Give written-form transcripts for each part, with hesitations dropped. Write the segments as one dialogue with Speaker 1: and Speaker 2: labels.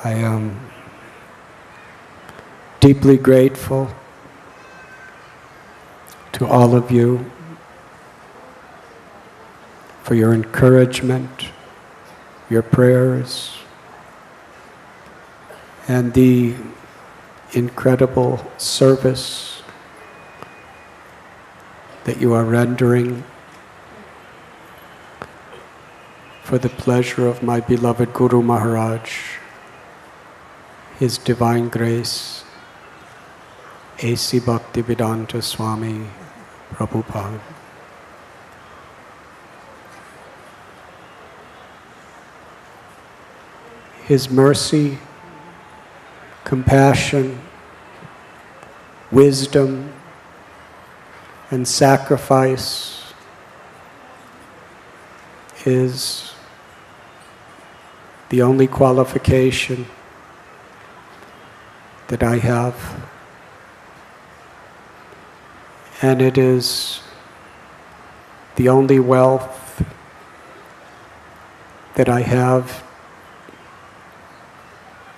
Speaker 1: I am deeply grateful to all of you for your encouragement, your prayers, and the incredible service that you are rendering for the pleasure of my beloved Guru Maharaj, His Divine Grace, A.C. Bhaktivedanta Swami Prabhupada. His mercy, compassion, wisdom, and sacrifice is the only qualification that I have, and it is the only wealth that I have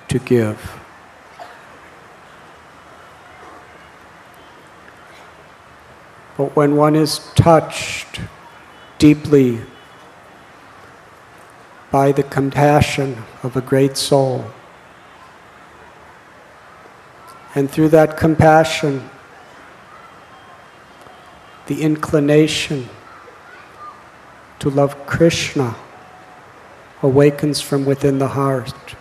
Speaker 1: to give. But when one is touched deeply by the compassion of a great soul, and through that compassion, the inclination to love Krishna awakens from within the heart,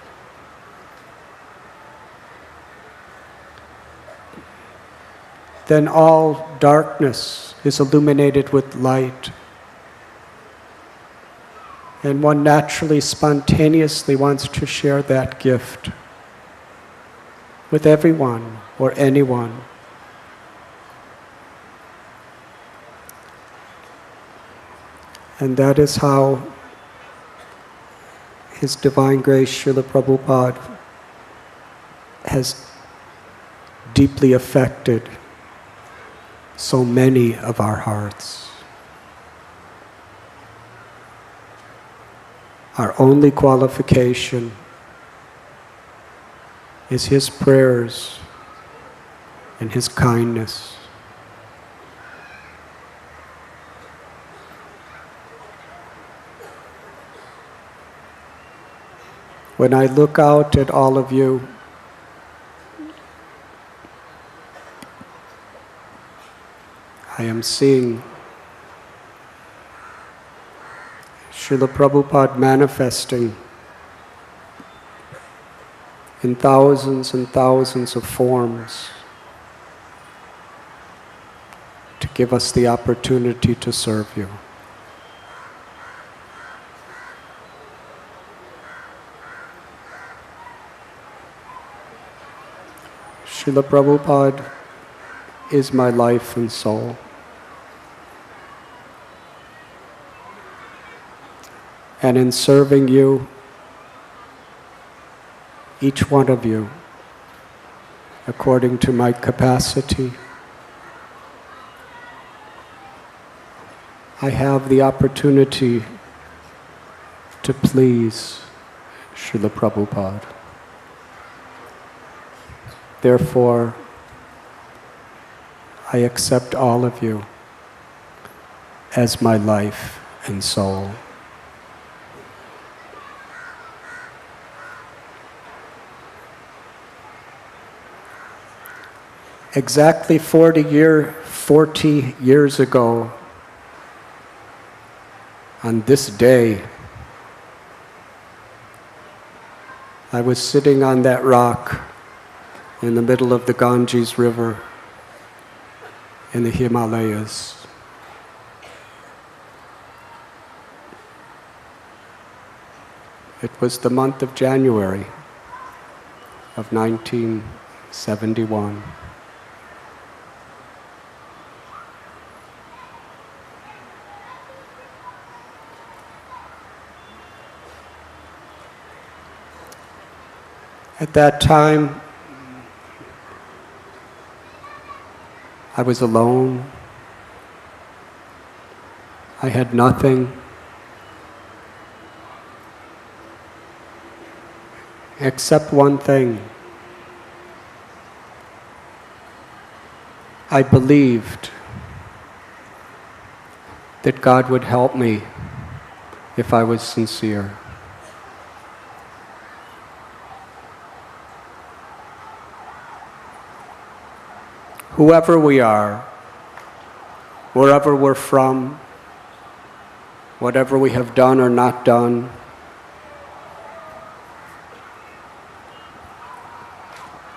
Speaker 1: then all darkness is illuminated with light. And one naturally, spontaneously wants to share that gift with everyone or anyone. And that is how His Divine Grace, Srila Prabhupada, has deeply affected so many of our hearts. Our only qualification is His prayers and His kindness. When I look out at all of you, I am seeing Srila Prabhupada manifesting in thousands and thousands of forms to give us the opportunity to serve you. Srila Prabhupada is my life and soul. And in serving you, each one of you, according to my capacity, I have the opportunity to please Srila Prabhupada. Therefore, I accept all of you as my life and soul. Exactly 40 years ago, on this day, I was sitting on that rock in the middle of the Ganges River in the Himalayas. It was the month of January of 1971. At that time, I was alone. I had nothing. except one thing. I believed that God would help me if I was sincere. Whoever we are, wherever we're from, whatever we have done or not done,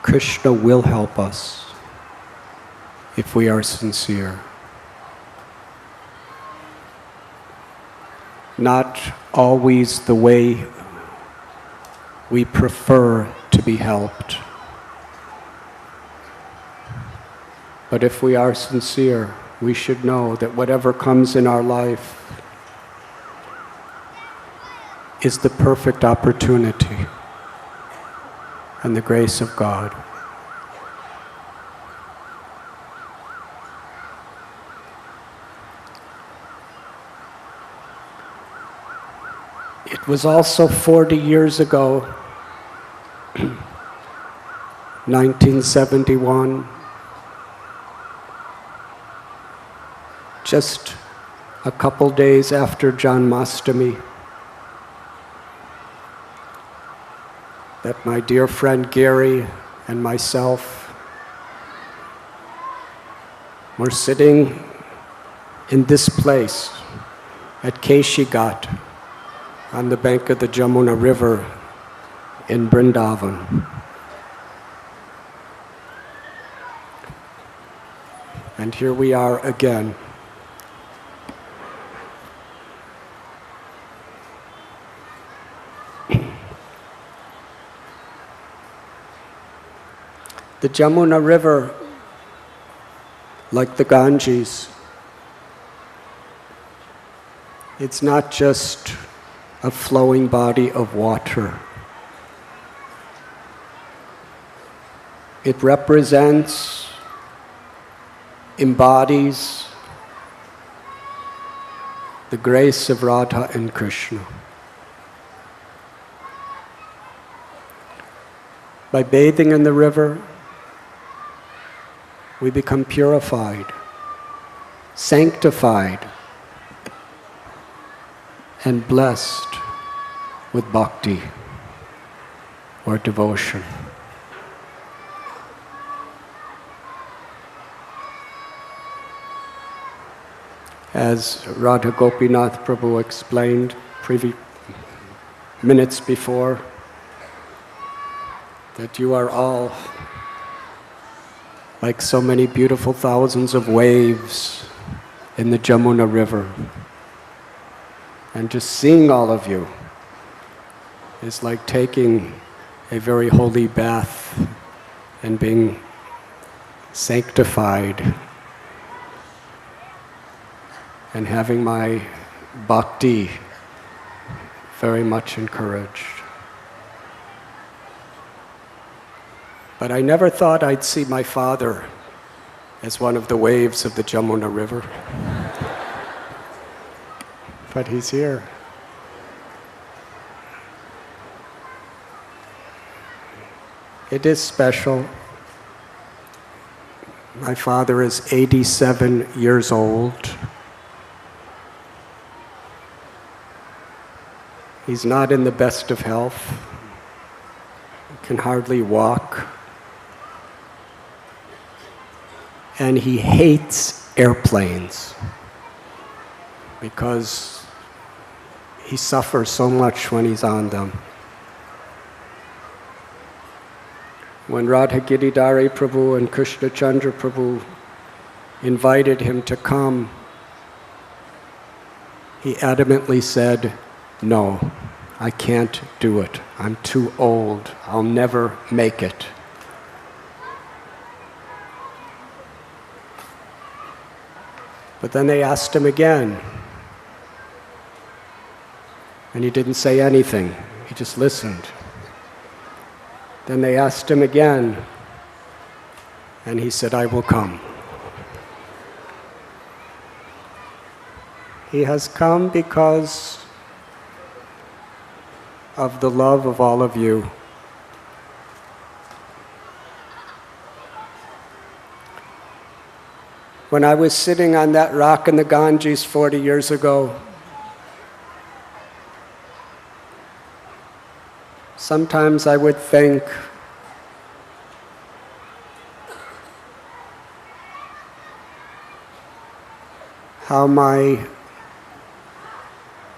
Speaker 1: Krishna will help us if we are sincere. Not always the way we prefer to be helped. But if we are sincere, we should know that whatever comes in our life is the perfect opportunity and the grace of God. It was also 40 years ago, 1971, just a couple days after Janmashtami, that my dear friend Gary and myself were sitting in this place at Kesi on the bank of the Jamuna River in Vrindavan. And here we are again. The Jamuna River, like the Ganges, it's not just a flowing body of water. It represents, embodies the grace of Radha and Krishna. By bathing in the river, we become purified, sanctified, and blessed with bhakti or devotion. As Radha Gopinath Prabhu explained minutes before, that you are all like so many beautiful thousands of waves in the Jamuna River. And just seeing all of you is like taking a very holy bath and being sanctified and having my bhakti very much encouraged. But I never thought I'd see my father as one of the waves of the Jamuna River. But he's here. It is special. My father is 87 years old. He's not in the best of health. He can hardly walk. And he hates airplanes because he suffers so much when he's on them. When Radha Giridhari Prabhu and Krishna Chandra Prabhu invited him to come, he adamantly said, "No, I can't do it. I'm too old. I'll never make it." But then they asked him again, and he didn't say anything. He just listened. Then they asked him again, and he said, "I will come." He has come because of the love of all of you When I was sitting on that rock in the Ganges 40 years ago, sometimes I would think, how my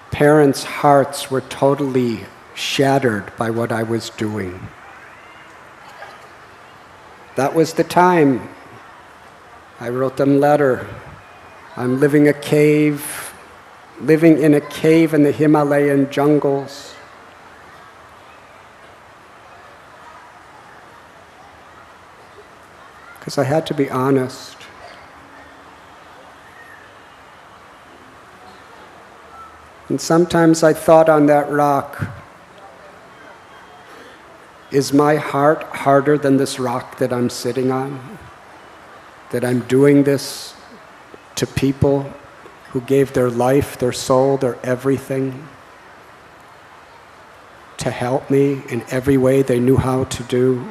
Speaker 1: parents' hearts were totally shattered by what I was doing. That was the time. I wrote them a letter. I'm living in a cave in the Himalayan jungles. Because I had to be honest. And sometimes I thought on that rock, is my heart harder than this rock that I'm sitting on? That I'm doing this to people who gave their life, their soul, their everything to help me in every way they knew how to do?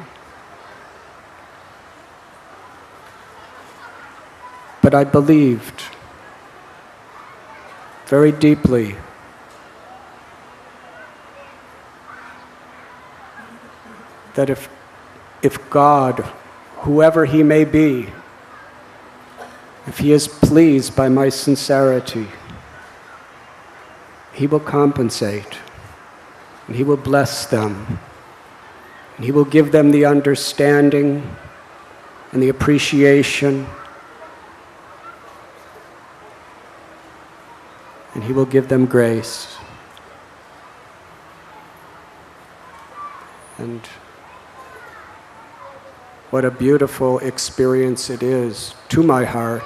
Speaker 1: But I believed very deeply that if God, whoever He may be, if He is pleased by my sincerity, He will compensate, and He will bless them, and He will give them the understanding and the appreciation, and He will give them grace. And what a beautiful experience it is to my heart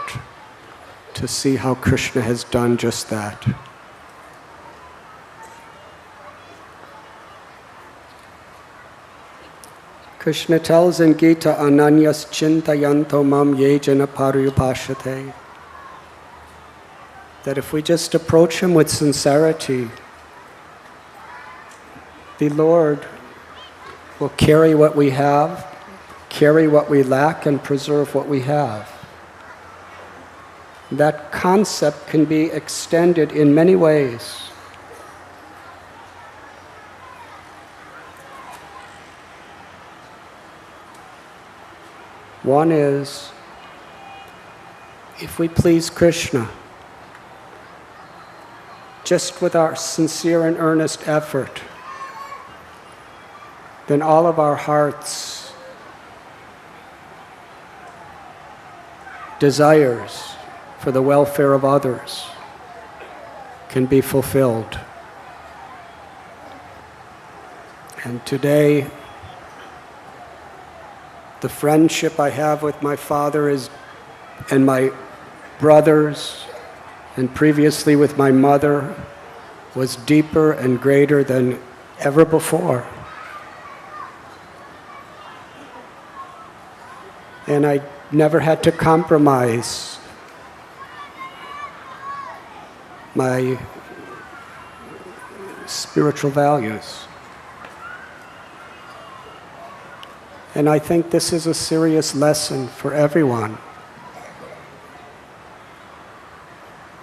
Speaker 1: to see how Krishna has done just that. Krishna tells in Gita, Ananyas chintayanto mam yejana paryupashate, that if we just approach Him with sincerity, the Lord will carry what we have, carry what we lack, and preserve what we have. That concept can be extended in many ways. One is, if we please Krishna, just with our sincere and earnest effort, then all of our hearts' desires for the welfare of others can be fulfilled. And today, the friendship I have with my father and my brothers, and previously with my mother, was deeper and greater than ever before. And I never had to compromise my spiritual values. And I think this is a serious lesson for everyone.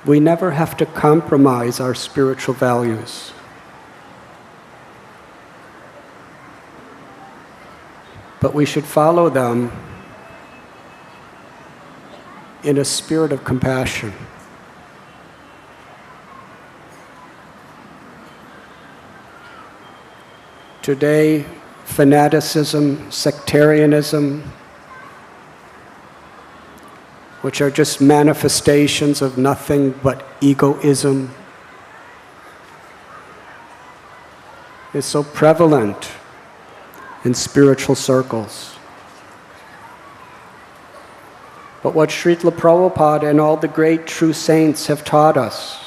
Speaker 1: We never have to compromise our spiritual values. But we should follow them in a spirit of compassion. Today, fanaticism, sectarianism, which are just manifestations of nothing but egoism, is so prevalent in spiritual circles. But what Srila Prabhupada and all the great true saints have taught us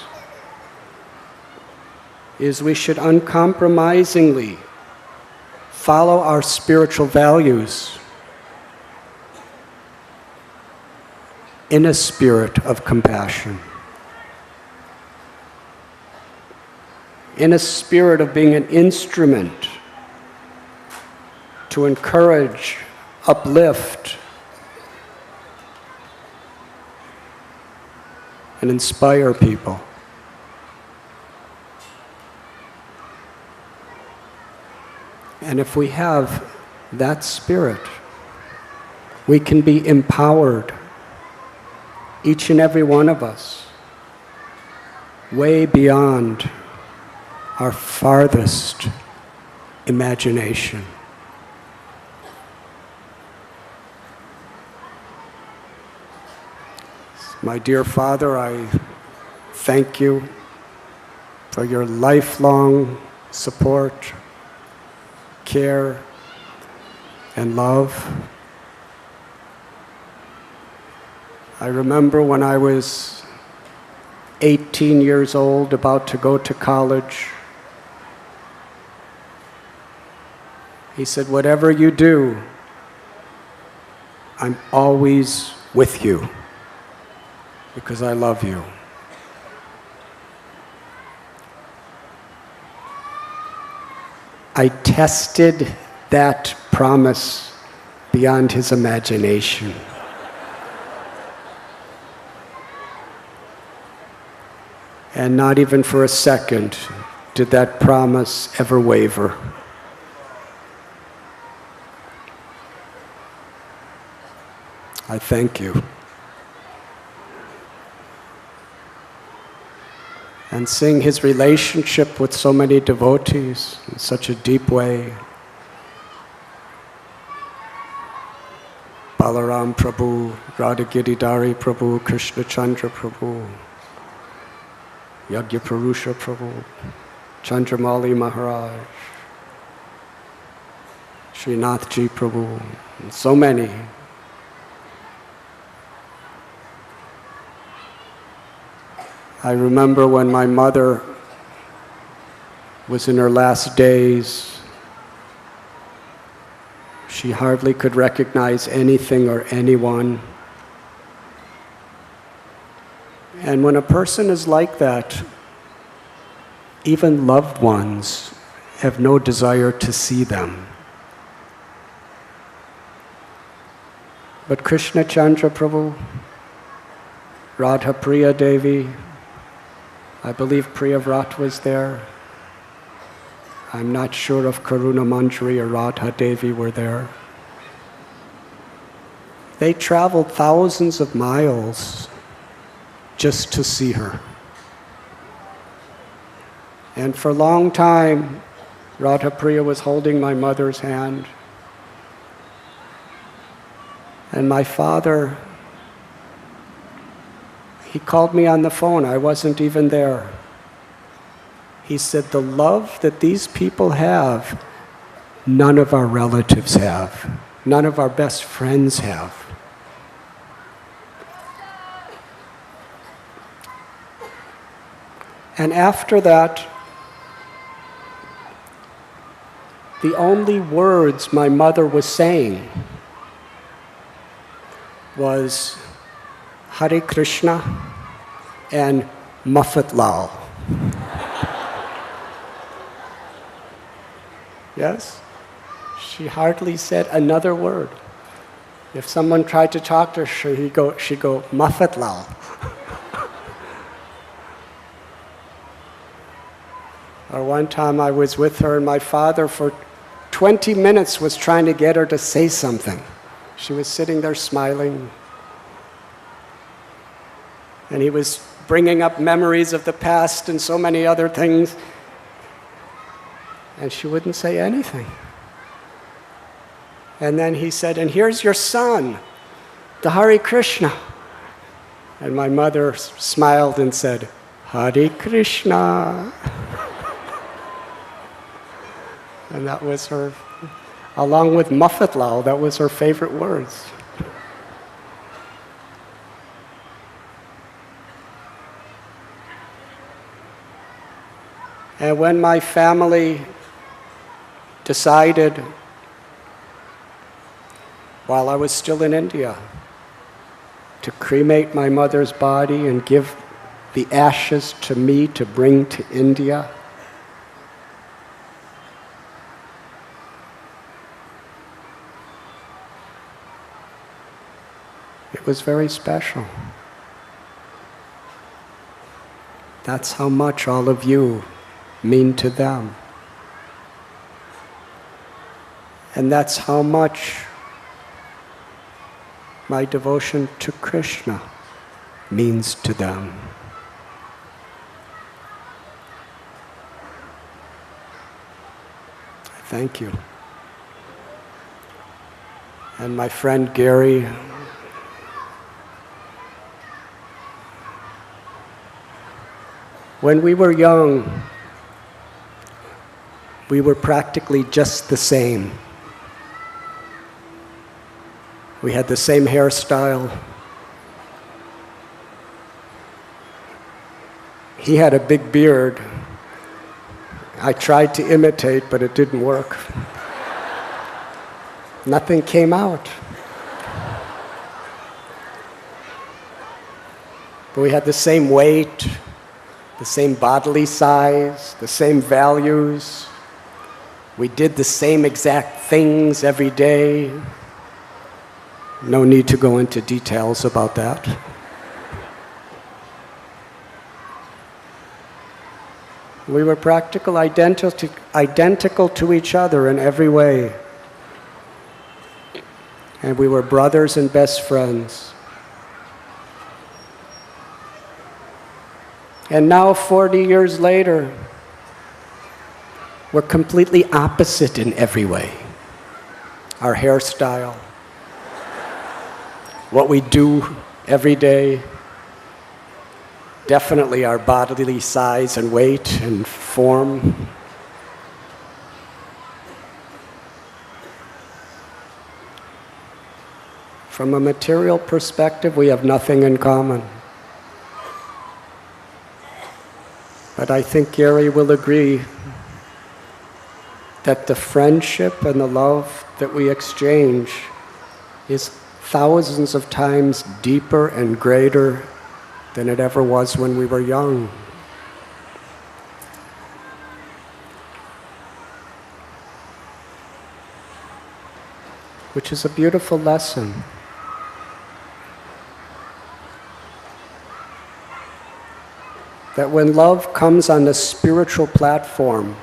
Speaker 1: is we should uncompromisingly follow our spiritual values in a spirit of compassion, in a spirit of being an instrument to encourage, uplift, and inspire people. And if we have that spirit, we can be empowered, each and every one of us, way beyond our farthest imagination. My dear Father, I thank you for your lifelong support, care, and love. I remember when I was 18 years old, about to go to college, he said, "Whatever you do, I'm always with you because I love you." I tested that promise beyond his imagination. And not even for a second did that promise ever waver. I thank you. And seeing his relationship with so many devotees in such a deep way. Balaram Prabhu, Radha Giridhari Prabhu, Krishna Chandra Prabhu, Yagya Purusha Prabhu, Chandramali Maharaj, Srinathji Prabhu, and so many. I remember when my mother was in her last days, she hardly could recognize anything or anyone. And when a person is like that, even loved ones have no desire to see them. But Krishna Chandra Prabhu, Radha Priya Devi, I believe Priyavrat was there. I'm not sure if Karuna Manjari or Radha Devi were there. They traveled thousands of miles just to see her. And for a long time, Radha Priya was holding my mother's hand. And my father, he called me on the phone. I wasn't even there. He said, "The love that these people have, none of our relatives have. None of our best friends have." And after that, the only words my mother was saying was Hare Krishna and Muffet Lal. Yes? She hardly said another word. If someone tried to talk to her, she'd go, Muffet Lal. Or one time I was with her and my father for 20 minutes was trying to get her to say something. She was sitting there smiling. And he was bringing up memories of the past and so many other things. And she wouldn't say anything. And then he said, "And here's your son, the Hare Krishna." And my mother smiled and said, "Hare Krishna." And that was her, along with Muffet Lal, that was her favorite words. And when my family decided, while I was still in India, to cremate my mother's body and give the ashes to me to bring to India, it was very special. That's how much all of you mean to them. And that's how much my devotion to Krishna means to them. Thank you. And my friend Gary, when we were young, we were practically just the same. We had the same hairstyle. He had a big beard. I tried to imitate, but it didn't work. Nothing came out. But we had the same weight, the same bodily size, the same values. We did the same exact things every day. No need to go into details about that. We were practically identical to each other in every way. And we were brothers and best friends. And now, 40 years later, we're completely opposite in every way. Our hairstyle, what we do every day, definitely our bodily size and weight and form. From a material perspective, we have nothing in common. But I think Gary will agree that the friendship and the love that we exchange is thousands of times deeper and greater than it ever was when we were young. Which is a beautiful lesson. That when love comes on a spiritual platform,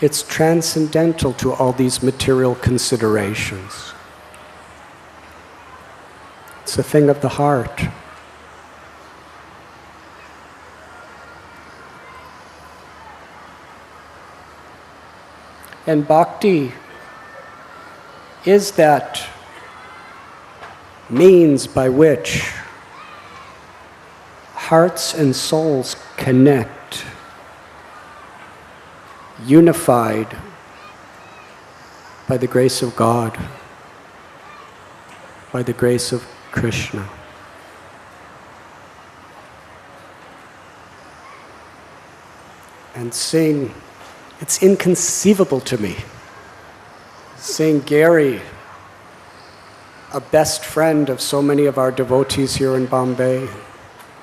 Speaker 1: it's transcendental to all these material considerations. It's a thing of the heart. And bhakti is that means by which hearts and souls connect, unified by the grace of God, by the grace of Krishna. And seeing, it's inconceivable to me, seeing Gary, a best friend of so many of our devotees here in Bombay,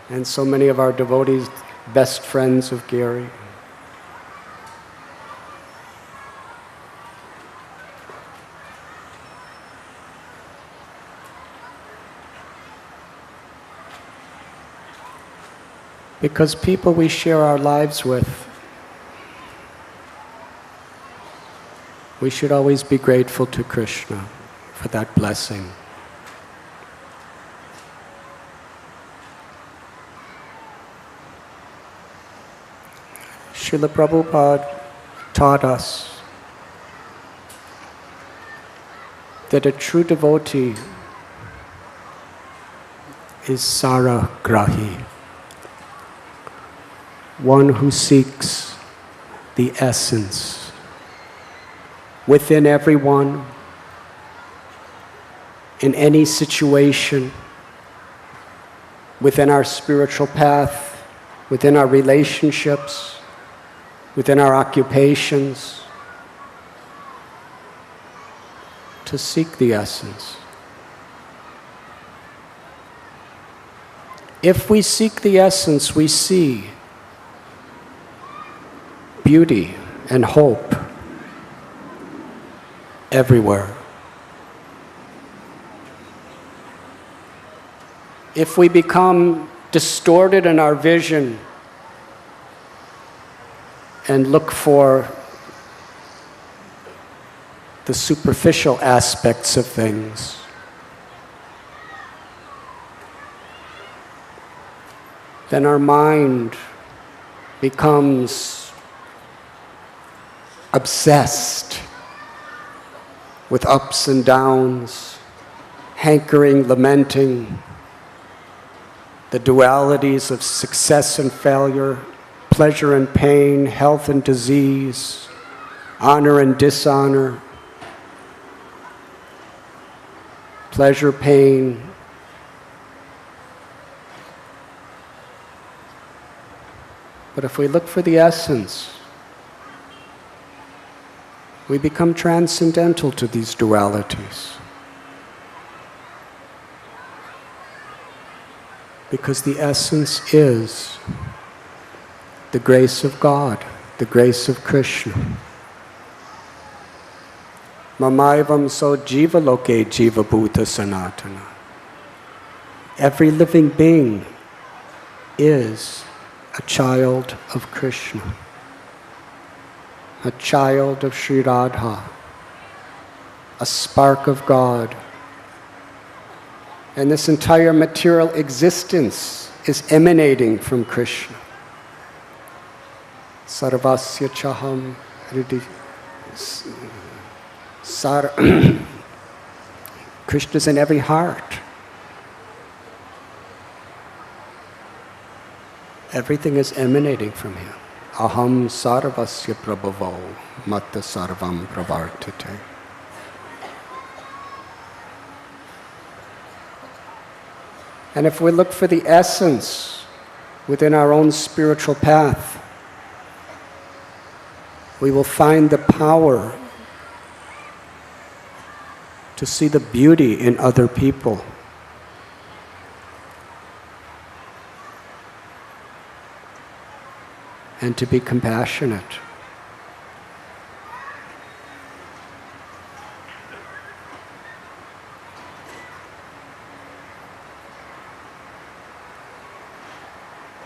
Speaker 1: and so many of our devotees, best friends of Gary. Because people we share our lives with, we should always be grateful to Krishna for that blessing. Srila Prabhupada taught us that a true devotee is saragrahi, one who seeks the essence within everyone, in any situation, within our spiritual path, within our relationships, within our occupations, to seek the essence. If we seek the essence, we see beauty and hope everywhere. If we become distorted in our vision and look for the superficial aspects of things, then our mind becomes obsessed with ups and downs, hankering, lamenting, the dualities of success and failure, pleasure and pain, health and disease, honor and dishonor, pleasure, pain. But if we look for the essence, we become transcendental to these dualities. Because the essence is the grace of God, the grace of Krishna. Mamaivam so jiva loke jiva bhuta sanatana. Every living being is a child of Krishna, a child of Sri Radha, a spark of God. And this entire material existence is emanating from Krishna. Sarvasya chaham hridi. Krishna's in every heart. Everything is emanating from him. Aham sarvasya prabhavo matta sarvam pravartate. And if we look for the essence within our own spiritual path, we will find the power to see the beauty in other people. And to be compassionate.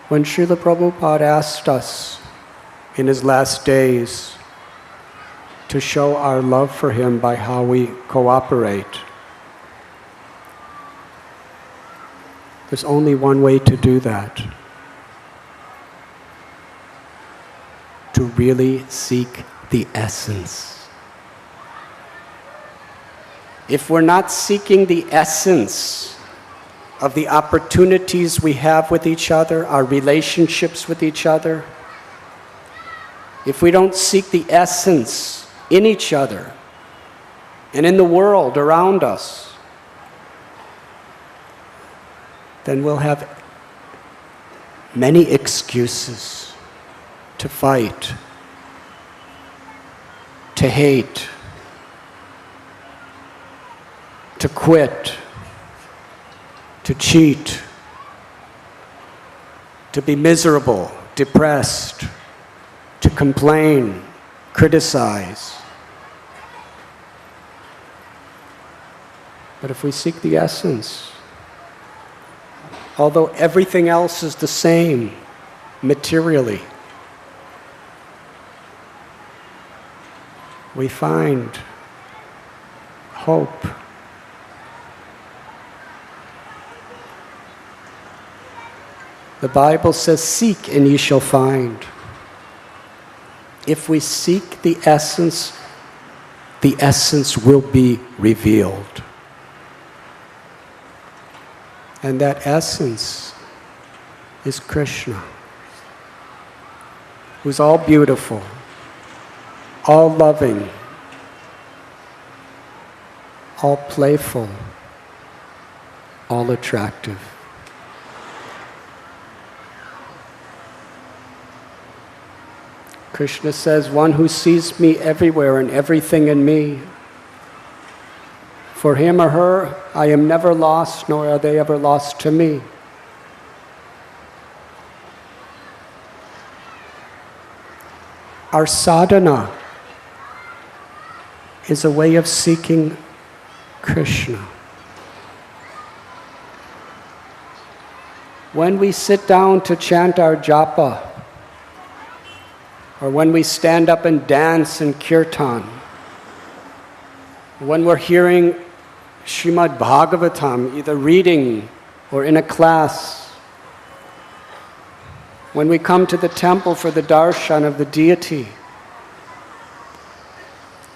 Speaker 1: When Srila Prabhupada asked us in his last days to show our love for him by how we cooperate, there's only one way to do that. To really seek the essence. If we're not seeking the essence of the opportunities we have with each other, our relationships with each other, if we don't seek the essence in each other and in the world around us, then we'll have many excuses to fight, to hate, to quit, to cheat, to be miserable, depressed, to complain, criticize. But if we seek the essence, although everything else is the same materially, we find hope. The Bible says, "Seek and ye shall find." If we seek the essence will be revealed. And that essence is Krishna, who's all beautiful, all loving, all playful, all attractive. Krishna says, "One who sees me everywhere and everything in me, for him or her, I am never lost, nor are they ever lost to me." Our sadhana is a way of seeking Krishna. when we sit down to chant our japa, or when we stand up and dance in kirtan, when we're hearing Srimad Bhagavatam, either reading or in a class, when we come to the temple for the darshan of the deity,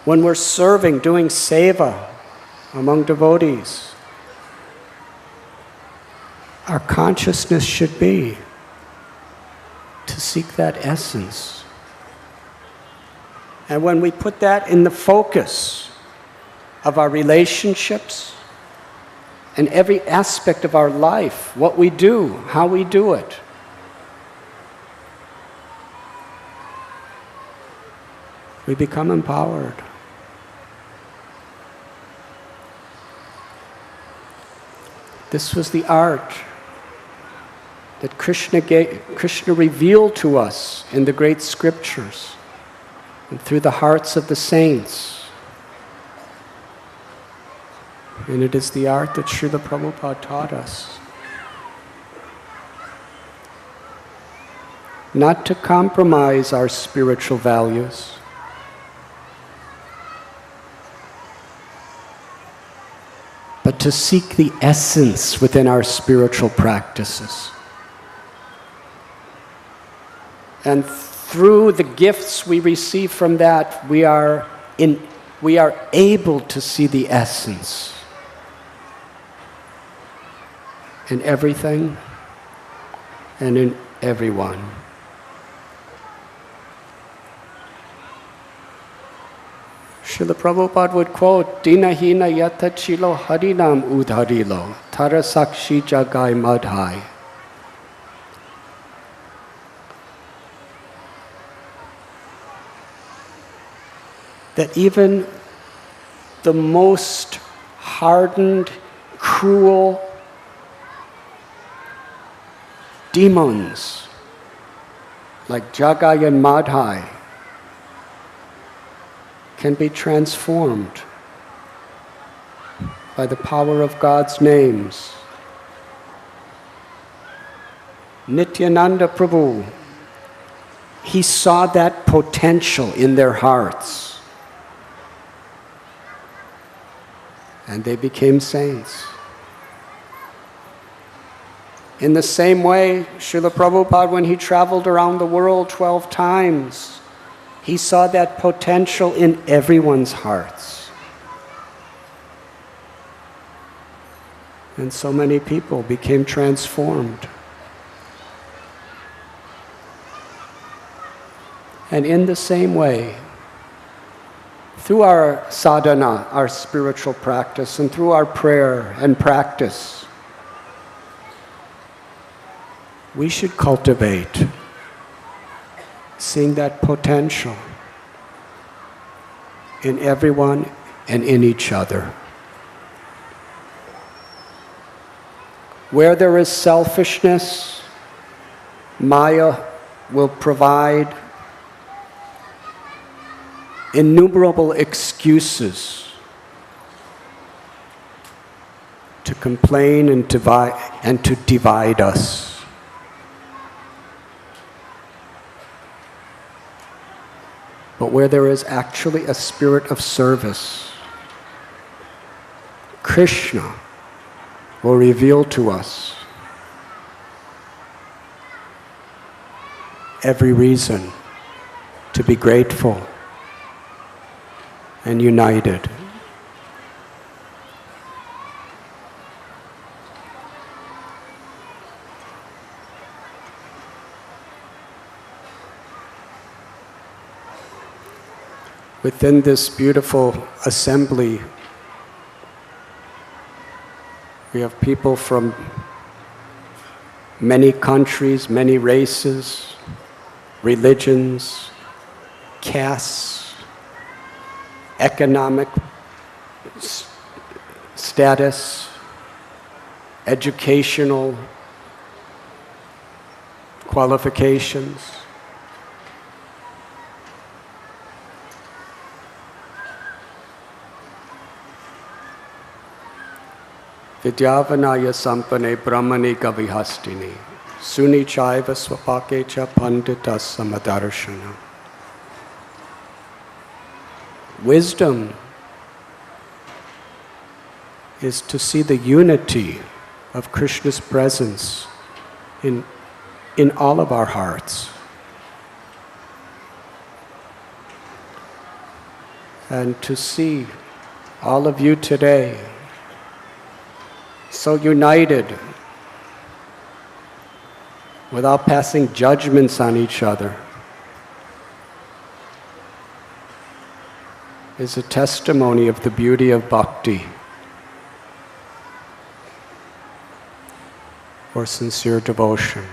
Speaker 1: when we're serving, doing seva among devotees, our consciousness should be to seek that essence. And when we put that in the focus of our relationships and every aspect of our life, what we do, how we do it, we become empowered. This was the art that Krishna revealed to us in the great scriptures and through the hearts of the saints. And it is the art that Srila Prabhupada taught us. Not to compromise our spiritual values, but to seek the essence within our spiritual practices. And through the gifts we receive from that, we are able to see the essence in everything and in everyone. Srila Prabhupada would quote, Dina hina yata chilo harinam udharilo, tara sakshi jagai madhai. That even the most hardened, cruel demons, like Jagai and Madhai, can be transformed by the power of God's names. Nityananda Prabhu, he saw that potential in their hearts. And they became saints. In the same way, Srila Prabhupada, when he traveled around the world 12 times, he saw that potential in everyone's hearts. And so many people became transformed. And in the same way, through our sadhana, our spiritual practice, and through our prayer and practice, we should cultivate seeing that potential in everyone and in each other. Where there is selfishness, Maya will provide innumerable excuses to complain and to divide us. But where there is actually a spirit of service, Krishna will reveal to us every reason to be grateful and united. Within this beautiful assembly, we have people from many countries, many races, religions, castes, economic status, educational qualifications. Vidyavanaya sampane brahmani kavihastini. Sunichaiva swapakecha pandita samadarshana. Wisdom is to see the unity of Krishna's presence in all of our hearts. And to see all of you today so united, without passing judgments on each other, is a testimony of the beauty of bhakti, or sincere devotion.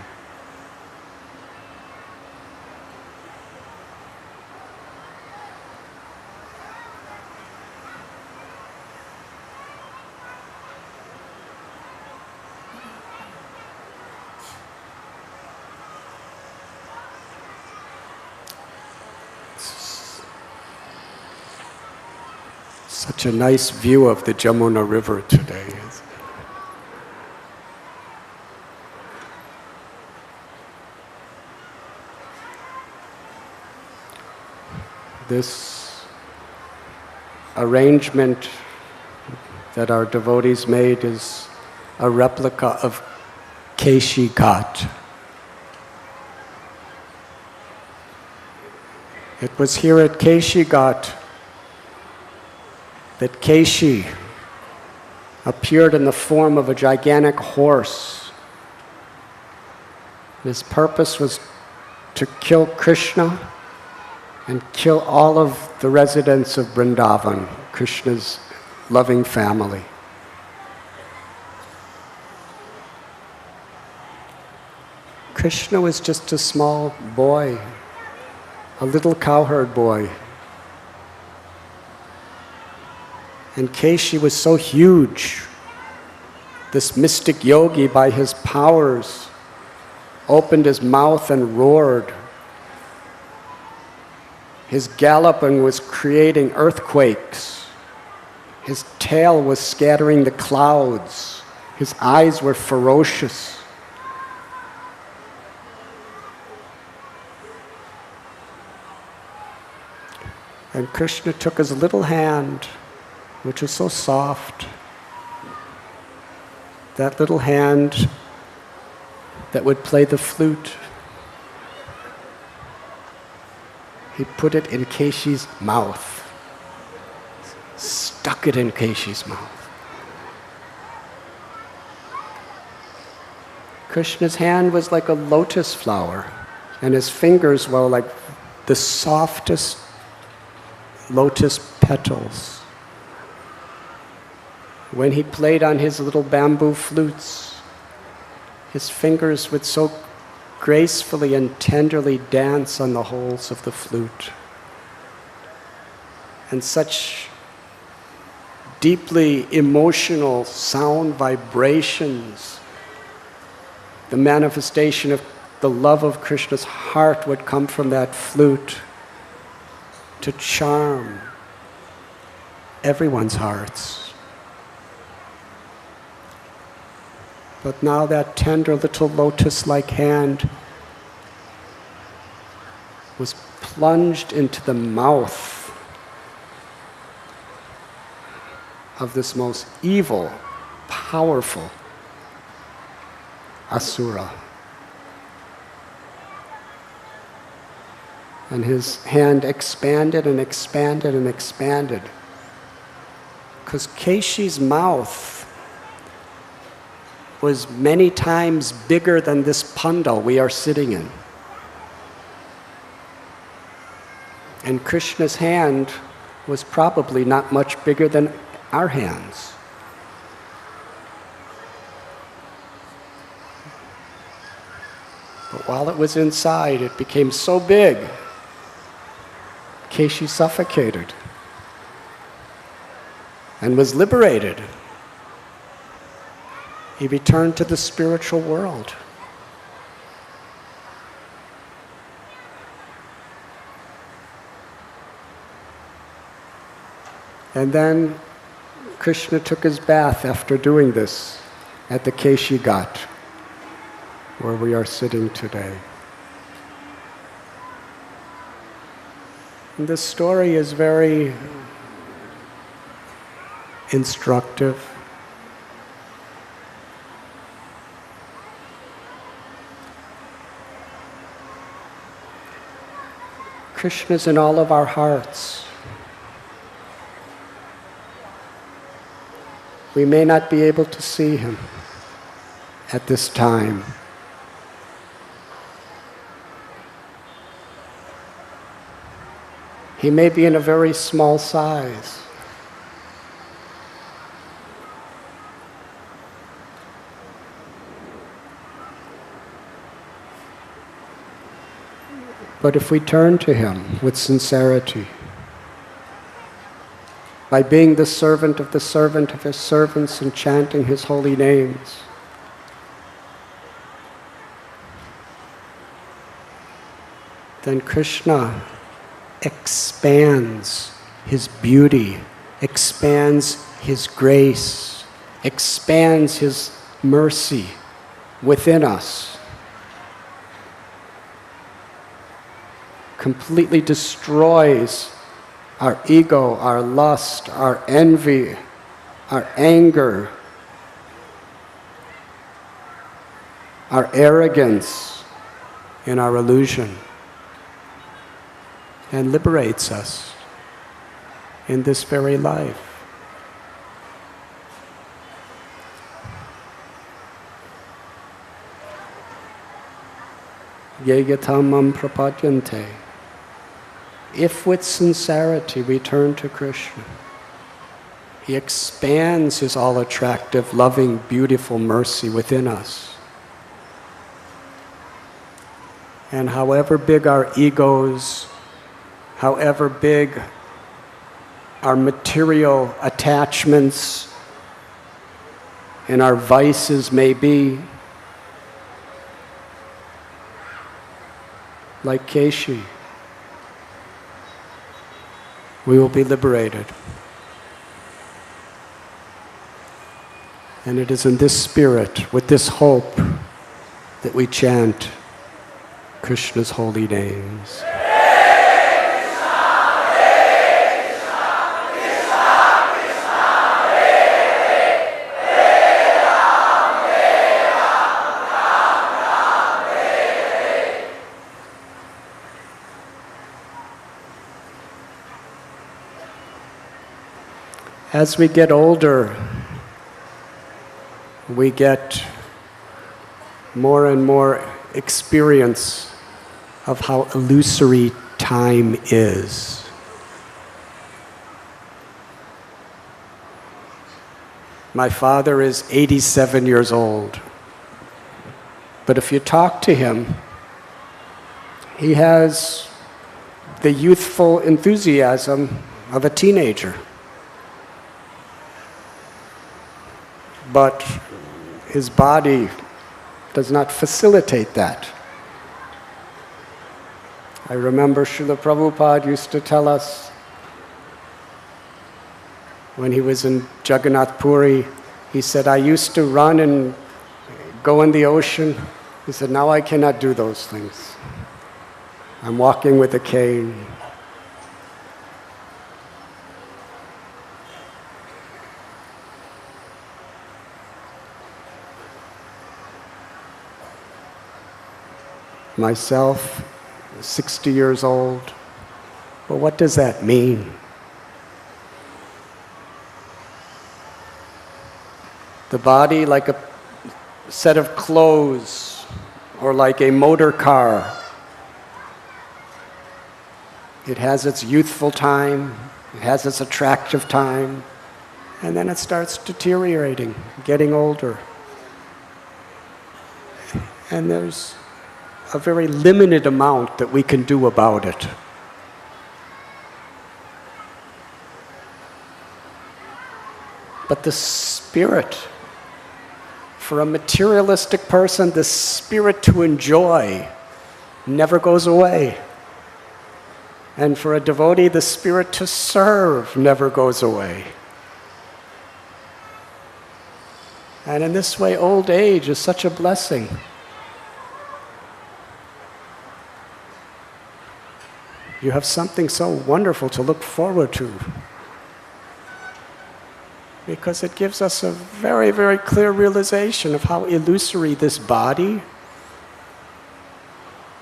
Speaker 1: Such a nice view of the Jamuna River today. This arrangement that our devotees made is a replica of Kesi Ghat. It was here at Kesi Ghat that Kesi appeared in the form of a gigantic horse. His purpose was to kill Krishna and kill all of the residents of Vrindavan, Krishna's loving family. Krishna was just a small boy, a little cowherd boy. And Kesi was so huge. This mystic yogi, by his powers, opened his mouth and roared. His galloping was creating earthquakes. His tail was scattering the clouds. His eyes were ferocious. And Krishna took his little hand, which was so soft, that little hand that would play the flute. He put it in Kesi's mouth, stuck it in Kesi's mouth. Krishna's hand was like a lotus flower, and his fingers were like the softest lotus petals. When he played on his little bamboo flutes, his fingers would so gracefully and tenderly dance on the holes of the flute. And such deeply emotional sound vibrations, the manifestation of the love of Krishna's heart would come from that flute to charm everyone's hearts. But now that tender little lotus-like hand was plunged into the mouth of this most evil, powerful asura. And his hand expanded and expanded and expanded, because Kesi's mouth was many times bigger than this pandal we are sitting in. And Krishna's hand was probably not much bigger than our hands. But while it was inside, it became so big, Kesi suffocated and was liberated. He returned to the spiritual world. And then Krishna took his bath after doing this at the Kesi Ghat, where we are sitting today. And this story is very instructive. Krishna is in all of our hearts. We may not be able to see him at this time. He may be in a very small size. But if we turn to him with sincerity, by being the servant of his servants and chanting his holy names, then Krishna expands his beauty, expands his grace, expands his mercy within us, completely destroys our ego, our lust, our envy, our anger, our arrogance, and our illusion, and liberates us in this very life. Yegatamam prapadyante. If with sincerity we turn to Krishna, he expands his all-attractive, loving, beautiful mercy within us. And however big our egos, however big our material attachments and our vices may be, like Kesi, we will be liberated. And it is in this spirit, with this hope, that we chant Krishna's holy names. As we get older, we get more and more experience of how illusory time is. My father is 87 years old, but if you talk to him, he has the youthful enthusiasm of a teenager. But his body does not facilitate that. I remember Srila Prabhupada used to tell us when he was in Jagannath Puri, he said, I used to run and go in the ocean. He said, now I cannot do those things. I'm walking with a cane. Myself, 60 years old. Well, what does that mean? The body like a set of clothes or like a motor car. It has its youthful time, it has its attractive time, and then it starts deteriorating, getting older. And there's a very limited amount that we can do about it. But the spirit, for a materialistic person, the spirit to enjoy never goes away. And for a devotee, the spirit to serve never goes away. And in this way, old age is such a blessing. You have something so wonderful to look forward to. Because it gives us a very, very clear realization of how illusory this body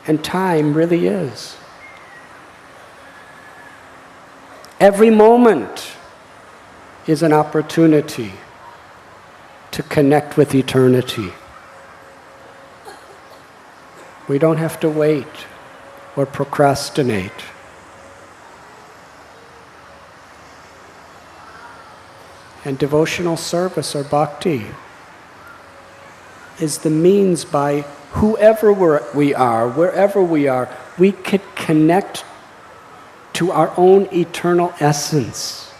Speaker 1: and time really is. Every moment is an opportunity to connect with eternity. We don't have to wait or procrastinate. And devotional service or bhakti is the means by whoever we are, wherever we are, we could connect to our own eternal essence.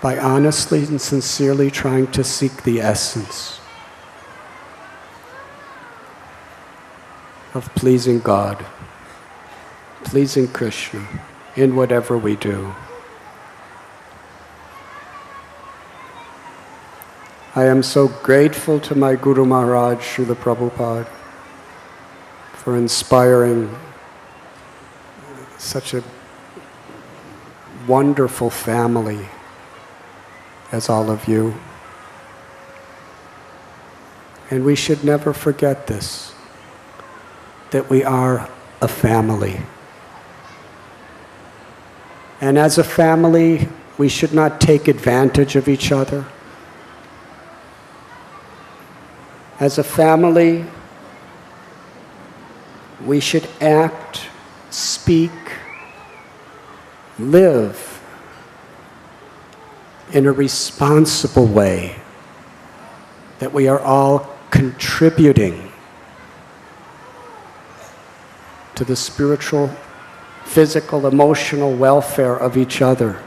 Speaker 1: By honestly and sincerely trying to seek the essence of pleasing God, pleasing Krishna in whatever we do. I am so grateful to my Guru Maharaj, Srila Prabhupada, for inspiring such a wonderful family as all of you. And we should never forget this, that we are a family. And as a family, we should not take advantage of each other. As a family, we should act, speak, live in a responsible way, that we are all contributing to the spiritual, physical, emotional welfare of each other.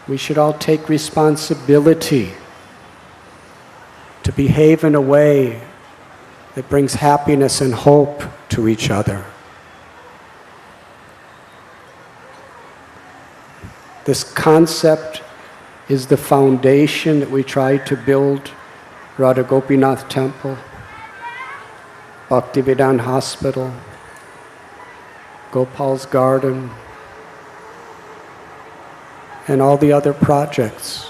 Speaker 1: We should all take responsibility to behave in a way that brings happiness and hope to each other. This concept is the foundation that we try to build Radha Gopinath Temple, Bhaktivedanta Hospital, Gopal's Garden, and all the other projects.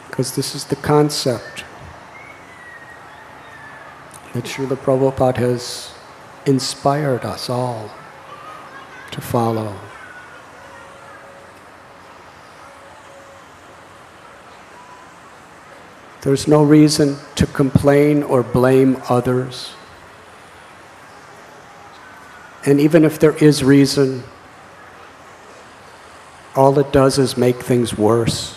Speaker 1: Because this is the concept that Srila Prabhupada has inspired us all to follow. There's no reason to complain or blame others. And even if there is reason, all it does is make things worse.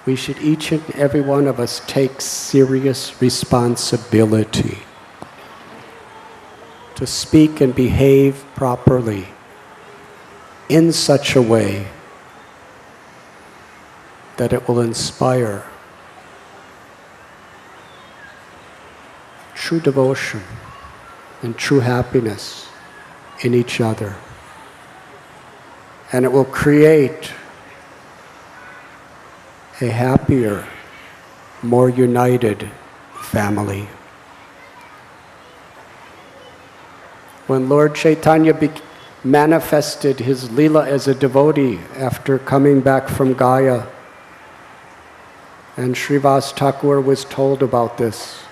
Speaker 1: We should, each and every one of us, take serious responsibility to speak and behave properly in such a way that it will inspire true devotion and true happiness in each other. And it will create a happier, more united family. When Lord Chaitanya manifested his Leela as a devotee after coming back from Gaya, and Srivas Thakur was told about this,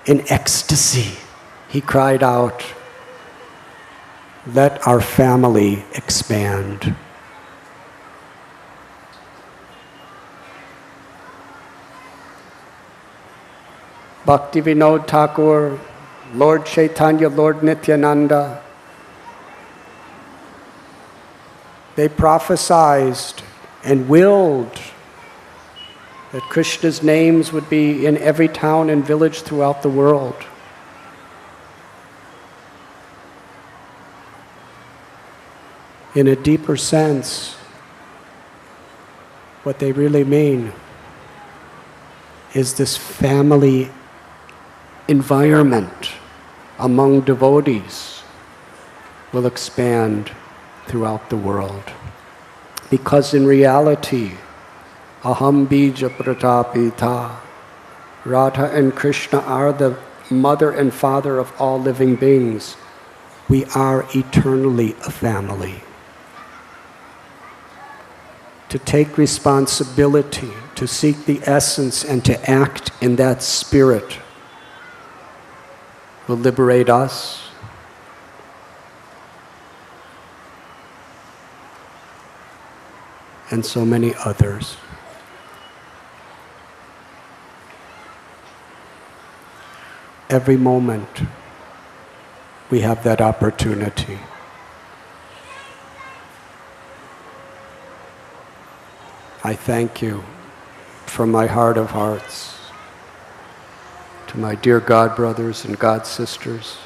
Speaker 1: in ecstasy, he cried out, "Let our family expand." Bhakti Vinod Thakur, Lord Chaitanya, Lord Nityananda, they prophesied and willed that Krishna's names would be in every town and village throughout the world. In a deeper sense, what they really mean is this family environment among devotees will expand throughout the world. Because in reality, aham bija pratapita, Radha and Krishna are the mother and father of all living beings. We are eternally a family. To take responsibility, to seek the essence and to act in that spirit will liberate us and so many others. Every moment we have that opportunity. I thank you from my heart of hearts to my dear God brothers and God sisters